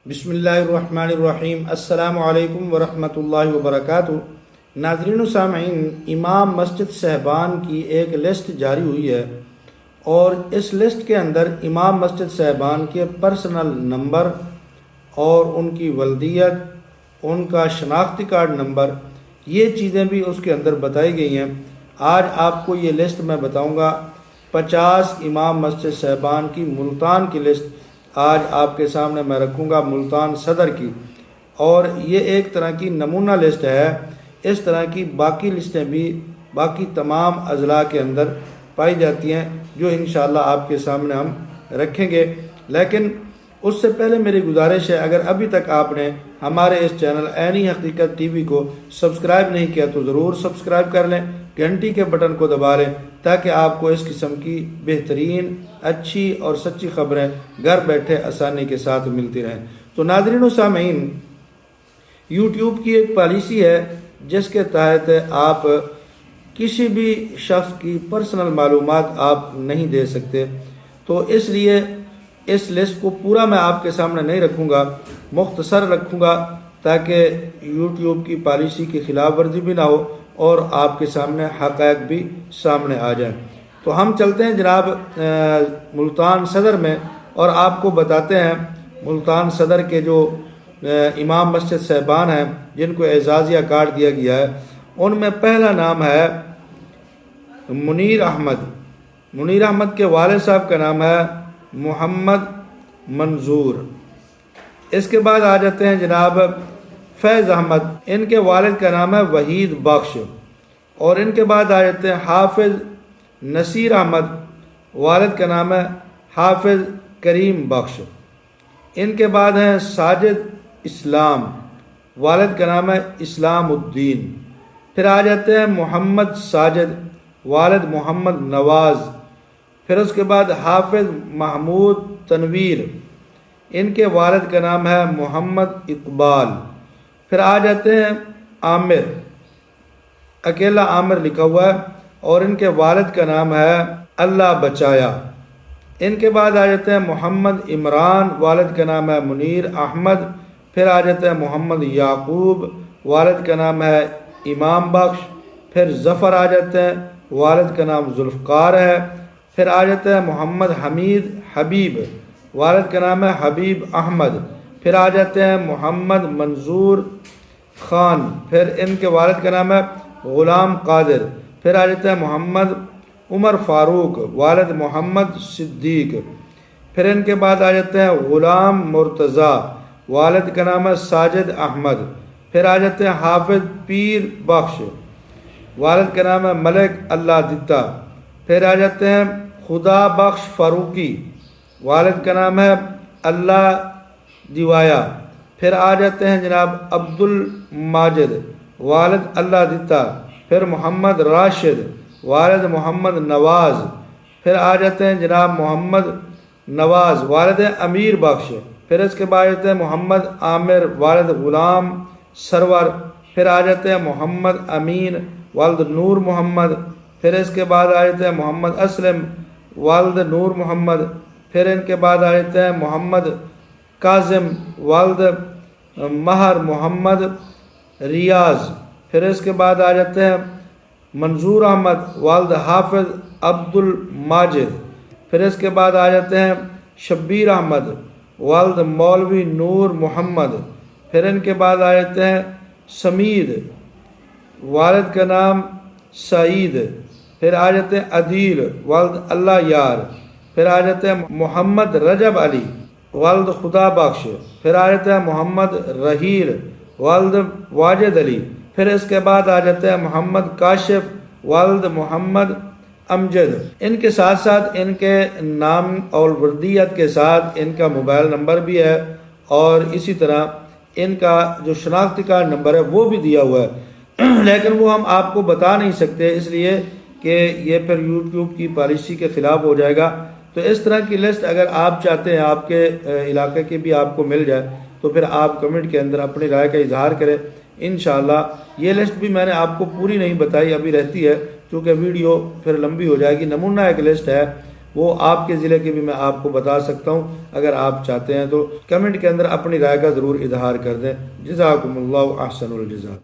بسم اللہ الرحمن الرحیم۔ السلام علیکم ورحمۃ اللہ وبرکاتہ۔ ناظرین و سامعین، امام مسجد صاحبان کی ایک لسٹ جاری ہوئی ہے اور اس لسٹ کے اندر امام مسجد صاحبان کے پرسنل نمبر اور ان کی ولدیت، ان کا شناختی کارڈ نمبر، یہ چیزیں بھی اس کے اندر بتائی گئی ہیں۔ آج آپ کو یہ لسٹ میں بتاؤں گا 50 امام مسجد صاحبان کی ملتان کی لسٹ آج آپ کے سامنے میں رکھوں گا، ملتان صدر کی، اور یہ ایک طرح کی نمونہ لسٹ ہے۔ اس طرح کی باقی لسٹیں بھی باقی تمام اضلاع کے اندر پائی جاتی ہیں جو انشاءاللہ آپ کے سامنے ہم رکھیں گے۔ لیکن اس سے پہلے میری گزارش ہے، اگر ابھی تک آپ نے ہمارے اس چینل عینی حقیقت ٹی وی کو سبسکرائب نہیں کیا تو ضرور سبسکرائب کر لیں، گھنٹی کے بٹن کو دبا لیں تاکہ آپ کو اس قسم کی بہترین، اچھی اور سچی خبریں گھر بیٹھے آسانی کے ساتھ ملتی رہیں۔ تو ناظرین و سامعین، یوٹیوب کی ایک پالیسی ہے جس کے تحت آپ کسی بھی شخص کی پرسنل معلومات آپ نہیں دے سکتے، تو اس لیے اس لسٹ کو پورا میں آپ کے سامنے نہیں رکھوں گا، مختصر رکھوں گا تاکہ یوٹیوب کی پالیسی کی خلاف ورزی بھی نہ ہو اور آپ کے سامنے حقائق بھی سامنے آ جائیں۔ تو ہم چلتے ہیں جناب ملتان صدر میں اور آپ کو بتاتے ہیں ملتان صدر کے جو امام مسجد صاحبان ہیں جن کو اعزازیہ کارڈ دیا گیا ہے، ان میں پہلا نام ہے منیر احمد۔ منیر احمد کے والد صاحب کا نام ہے محمد منظور۔ اس کے بعد آ جاتے ہیں جناب فیض احمد، ان کے والد کا نام ہے وحید بخش، اور ان کے بعد آ جاتے ہیں حافظ نصیر احمد، والد کا نام ہے حافظ کریم بخش۔ ان کے بعد ہیں ساجد اسلام، والد کا نام ہے اسلام الدین۔ پھر آ جاتے ہیں محمد ساجد، والد محمد نواز۔ پھر اس کے بعد حافظ محمود تنویر، ان کے والد کا نام ہے محمد اقبال۔ پھر آ جاتے ہیں عامر، اکیلا عامر لکھا ہوا ہے، اور ان کے والد کا نام ہے اللہ بچایا۔ ان کے بعد آ جاتے ہیں محمد عمران، والد کا نام ہے منیر احمد۔ پھر آ جاتے ہیں محمد یعقوب، والد کا نام ہے امام بخش۔ پھر ظفر آ جاتے ہیں، والد کا نام ذوالفقار ہے۔ پھر آ جاتے ہیں محمد حمید حبیب، والد کا نام ہے حبیب احمد۔ پھر آ جاتے ہیں محمد منظور خان، پھر ان کے والد کا نام ہے غلام قادر۔ پھر آ جاتے ہیں محمد عمر فاروق، والد محمد صدیق۔ پھر ان کے بعد آ جاتے ہیں غلام مرتضیٰ، والد کا نام ہے ساجد احمد۔ پھر آ جاتے ہیں حافظ پیر بخش، والد کا نام ہے ملک اللہ دتا۔ پھر آ جاتے ہیں خدا بخش فاروقی، والد کا نام ہے اللہ دیوایا۔ پھر آ جاتے ہیں جناب عبد الماجد، والد اللہ دتا۔ پھر محمد راشد، والد محمد نواز۔ پھر آ جاتے ہیں جناب محمد نواز، والد امیر بخش۔ پھر اس کے بعد آ جاتے ہیں محمد عامر، والد غلام سرور۔ پھر آ جاتے ہیں محمد امین، والد نور محمد۔ پھر اس کے بعد آ جاتے ہیں محمد اسلم، والد نور محمد۔ پھر ان کے بعد آ جاتے ہیں محمد کاظم، والد مہر محمد ریاض۔ پھر اس کے بعد آ جاتے ہیں منظور احمد، والد حافظ عبد الماجد۔ پھر اس کے بعد آ جاتے ہیں شبیر احمد، والد مولوی نور محمد۔ پھر ان کے بعد آ جاتے ہیں سمید، والد کا نام سعید۔ پھر آ جاتے ہیں عدیل، والد اللہ یار۔ پھر آ جاتے ہیں محمد رجب علی، والد خدا بخش۔ پھر آ جاتے ہیں محمد رحیل، والد واجد علی۔ پھر اس کے بعد آ جاتے ہیں محمد کاشف، والد محمد امجد۔ ان کے ساتھ ساتھ ان کے نام اور وردیت کے ساتھ ان کا موبائل نمبر بھی ہے، اور اسی طرح ان کا جو شناختی کارڈ نمبر ہے وہ بھی دیا ہوا ہے، لیکن وہ ہم آپ کو بتا نہیں سکتے اس لیے کہ یہ پھر یوٹیوب کی پالیسی کے خلاف ہو جائے گا۔ تو اس طرح کی لسٹ اگر آپ چاہتے ہیں آپ کے علاقے کی بھی آپ کو مل جائے تو پھر آپ کمنٹ کے اندر اپنی رائے کا اظہار کریں۔ انشاءاللہ یہ لسٹ بھی میں نے آپ کو پوری نہیں بتائی، ابھی رہتی ہے کیونکہ ویڈیو پھر لمبی ہو جائے گی، نمونہ ایک لسٹ ہے۔ وہ آپ کے ضلع کے بھی میں آپ کو بتا سکتا ہوں. اگر آپ چاہتے ہیں تو کمنٹ کے اندر اپنی رائے کا ضرور اظہار کر دیں. جزاکم اللہ احسن الجزا.